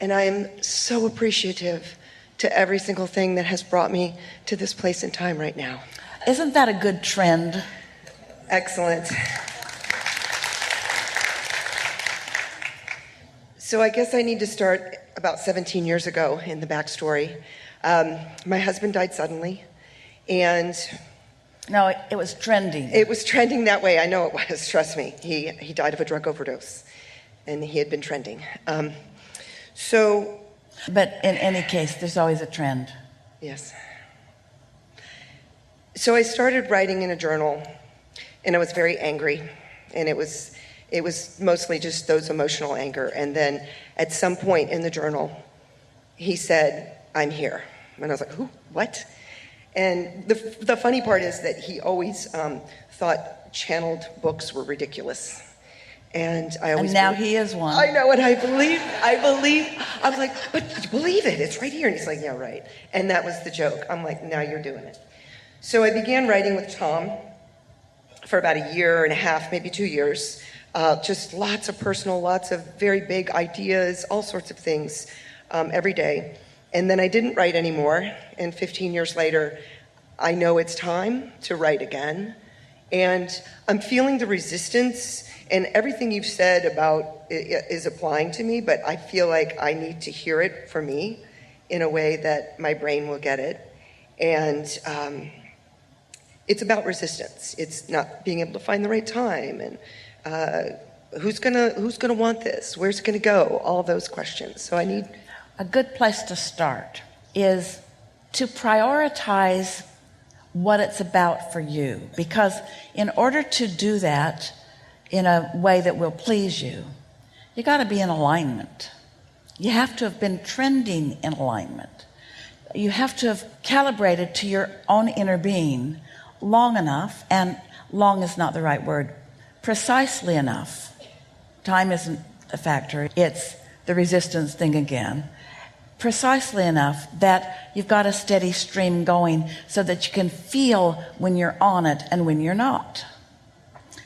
And I am so appreciative to every single thing that has brought me to this place in time right now. Isn't that a good trend? Excellent. So I guess I need to start about 17 years ago in the backstory. My husband died suddenly, and... No, it was trending. It was trending that way. I know it was, trust me. He died of a drug overdose, and he had been trending. But in any case, there's always a trend. Yes. So I started writing in a journal, and I was very angry, and it was mostly just those emotional anger. And then at some point in the journal, he said, "I'm here." And I was like, "Who? What?" And the funny part is that he always thought channeled books were ridiculous. And I always... And now he is one. I know, and I believe, I was like, "But you believe it, it's right here." And he's like, "Yeah, right." And that was the joke. I'm like, "Now you're doing it." So I began writing with Tom for about a year and a half, maybe 2 years. Just lots of personal, lots of very big ideas, all sorts of things every day. And then I didn't write anymore, and 15 years later, I know it's time to write again. And I'm feeling the resistance, and everything you've said about it is applying to me, but I feel like I need to hear it for me in a way that my brain will get it. And it's about resistance. It's not being able to find the right time, and who's gonna want this? Where's it gonna go? All those questions. So I need... A good place to start is to prioritize what it's about for you, because in order to do that in a way that will please you, you got to be in alignment. You have to have been trending in alignment. You have to have calibrated to your own inner being long enough, and long is not the right word, precisely enough. Time isn't a factor, it's the resistance thing again. Precisely enough that you've got a steady stream going so that you can feel when you're on it and when you're not.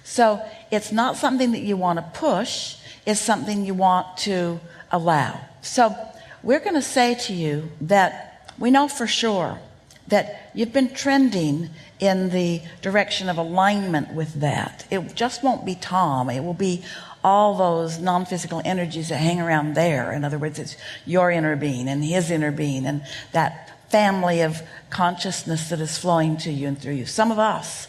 So it's not something that you want to push, it's something you want to allow. So we're going to say to you that we know for sure that you've been trending in the direction of alignment with that. It just won't be Tom, it will be all those non-physical energies that hang around there. In other words, it's your inner being and his inner being and that family of consciousness that is flowing to you and through you, some of us.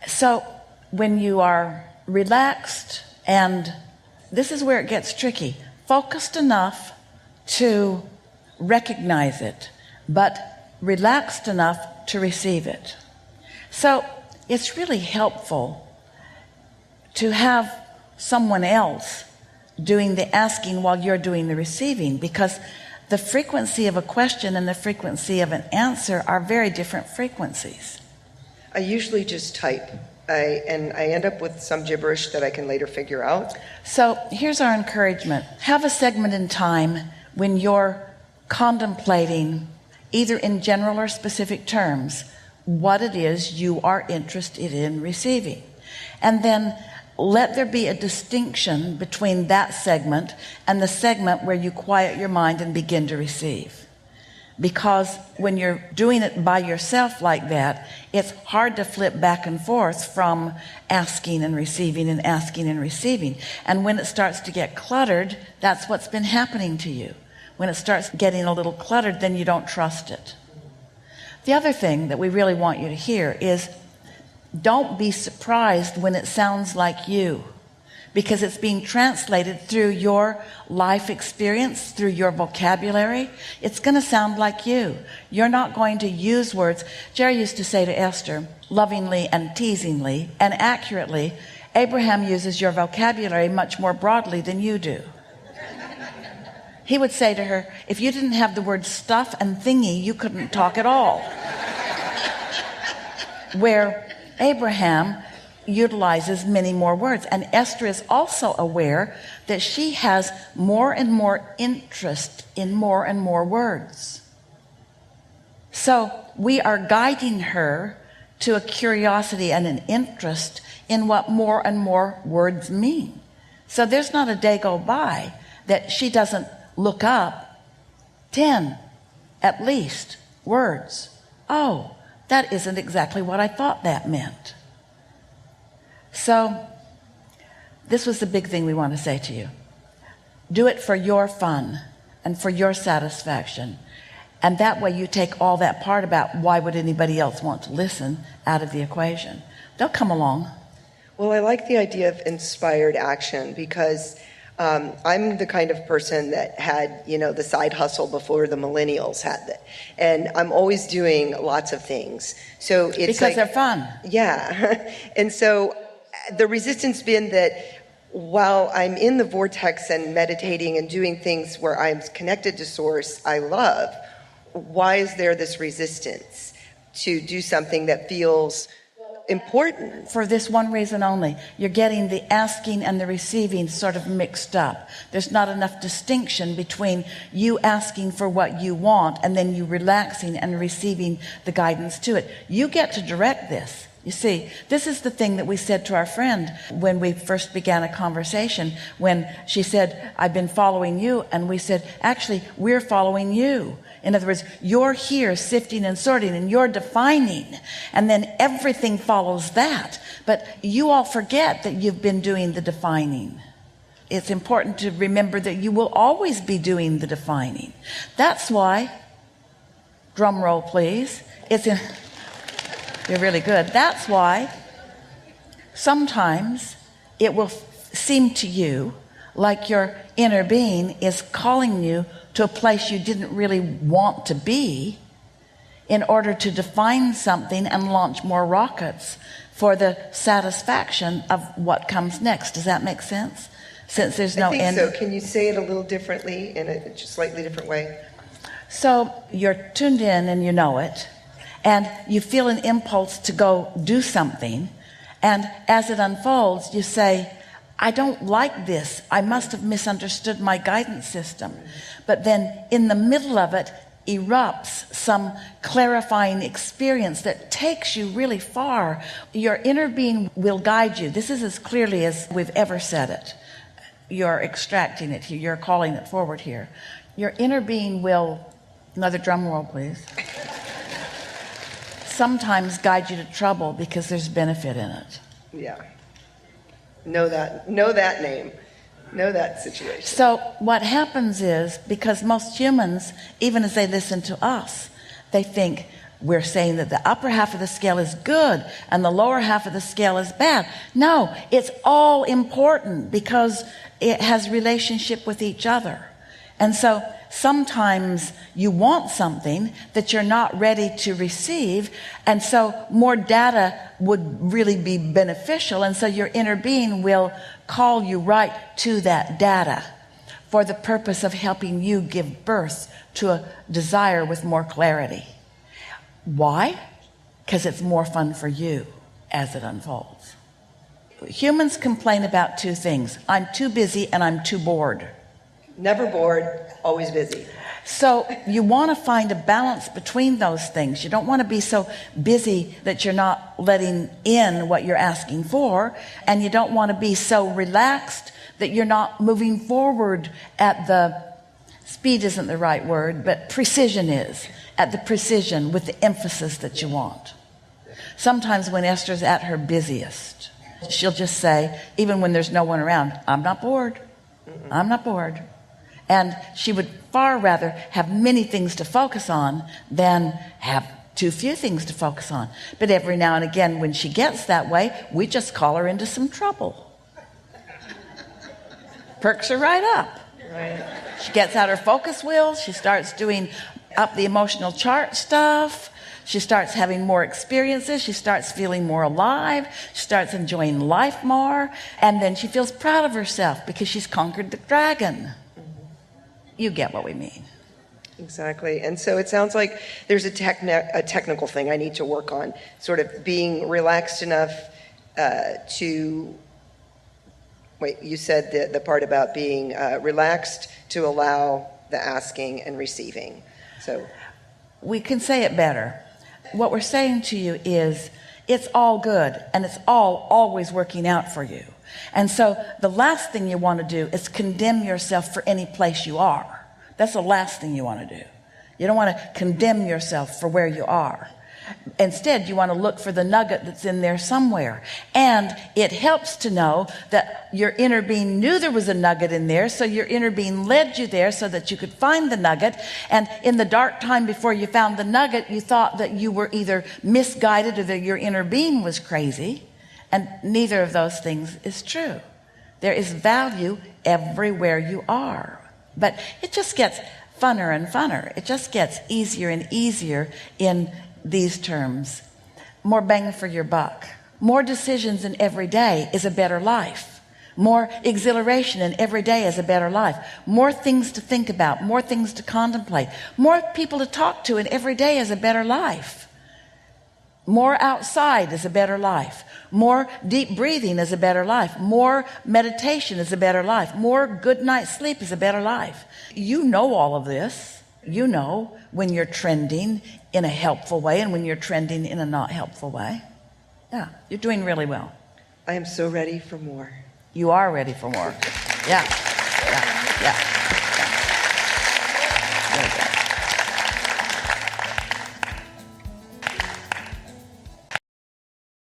So when you are relaxed, and this is where it gets tricky, focused enough to recognize it, but relaxed enough to receive it. So it's really helpful to have someone else doing the asking while you're doing the receiving, because the frequency of a question and the frequency of an answer are very different frequencies. I usually just type, and I end up with some gibberish that I can later figure out. So here's our encouragement. Have a segment in time when you're contemplating, either in general or specific terms, what it is you are interested in receiving. And then let there be a distinction between that segment and the segment where you quiet your mind and begin to receive. Because when you're doing it by yourself like that, it's hard to flip back and forth from asking and receiving and asking and receiving. And when it starts to get cluttered, that's what's been happening to you. When it starts getting a little cluttered, then you don't trust it. The other thing that we really want you to hear is, don't be surprised when it sounds like you, because it's being translated through your life experience, through your vocabulary. It's going to sound like you. You're not going to use words. Jerry used to say to Esther, lovingly and teasingly and accurately, Abraham uses your vocabulary much more broadly than you do. He would say to her, if you didn't have the word stuff and thingy, you couldn't talk at all. Where Abraham utilizes many more words, and Esther is also aware that she has more and more interest in more and more words. So we are guiding her to a curiosity and an interest in what more and more words mean. So there's not a day go by that she doesn't look up 10, at least, words. Oh, that isn't exactly what I thought that meant. So this was the big thing we want to say to you. Do it for your fun and for your satisfaction. And that way you take all that part about why would anybody else want to listen out of the equation. They'll come along. Well, I like the idea of inspired action because I'm the kind of person that had, the side hustle before the millennials had it. And I'm always doing lots of things. So it's because they're fun. Yeah. And so the resistance been that while I'm in the vortex and meditating and doing things where I'm connected to source I love, why is there this resistance to do something that feels important? For this one reason only. You're getting the asking and the receiving sort of mixed up. There's not enough distinction between you asking for what you want and then you relaxing and receiving the guidance to it. You get to direct this. You see, this is the thing that we said to our friend when we first began a conversation, when she said, I've been following you. And we said, actually, we're following you. In other words, you're here sifting and sorting and you're defining. And then everything follows that. But you all forget that you've been doing the defining. It's important to remember that you will always be doing the defining. That's why, drum roll please, you're really good. That's why sometimes it will seem to you like your inner being is calling you to a place you didn't really want to be in order to define something and launch more rockets for the satisfaction of what comes next. Does that make sense? Since there's no end. So can you say it a little differently in a just slightly different way? So you're tuned in and you know it. And you feel an impulse to go do something. And as it unfolds, you say, I don't like this. I must have misunderstood my guidance system. But then in the middle of it erupts some clarifying experience that takes you really far. Your inner being will guide you. This is as clearly as we've ever said it. You're extracting it here. You're calling it forward here. Your inner being will, another drum roll, please. Sometimes guide you to trouble because there's benefit in it. Yeah. Know that name. Know that situation. So what happens is, because most humans, even as they listen to us, they think we're saying that the upper half of the scale is good and the lower half of the scale is bad. No, it's all important because it has relationship with each other. And so sometimes you want something that you're not ready to receive, and so more data would really be beneficial, and so your inner being will call you right to that data for the purpose of helping you give birth to a desire with more clarity. Why? Because it's more fun for you as it unfolds. Humans complain about two things. I'm too busy and I'm too bored. Never bored, always busy. So you want to find a balance between those things. You don't want to be so busy that you're not letting in what you're asking for, and you don't want to be so relaxed that you're not moving forward at the speed isn't the right word, but precision is, at the precision with the emphasis that you want. Sometimes when Esther's at her busiest, she'll just say, even when there's no one around, I'm not bored. I'm not bored. And she would far rather have many things to focus on than have too few things to focus on. But every now and again, when she gets that way, we just call her into some trouble. Perks her right up. Right. She gets out her focus wheels. She starts doing up the emotional chart stuff. She starts having more experiences. She starts feeling more alive. She starts enjoying life more. And then she feels proud of herself because she's conquered the dragon. You get what we mean. Exactly. And so it sounds like there's a technical thing I need to work on, sort of being relaxed enough to, wait, you said the part about being relaxed to allow the asking and receiving. So we can say it better. What we're saying to you is it's all good and it's all always working out for you. And so the last thing you want to do is condemn yourself for any place you are. That's the last thing you want to do. You don't want to condemn yourself for where you are. Instead, you want to look for the nugget that's in there somewhere. And it helps to know that your inner being knew there was a nugget in there, so your inner being led you there so that you could find the nugget. And in the dark time before you found the nugget, you thought that you were either misguided or that your inner being was crazy. And neither of those things is true. There is value everywhere you are. But it just gets funner and funner. It just gets easier and easier in these terms. More bang for your buck. More decisions in every day is a better life. More exhilaration in every day is a better life. More things to think about. More things to contemplate. More people to talk to in every day is a better life. More outside is a better life. More deep breathing is a better life. More meditation is a better life. More good night's sleep is a better life. You know all of this. You know when you're trending in a helpful way and when you're trending in a not helpful way. Yeah, you're doing really well. I am so ready for more. You are ready for more. Yeah, yeah, yeah.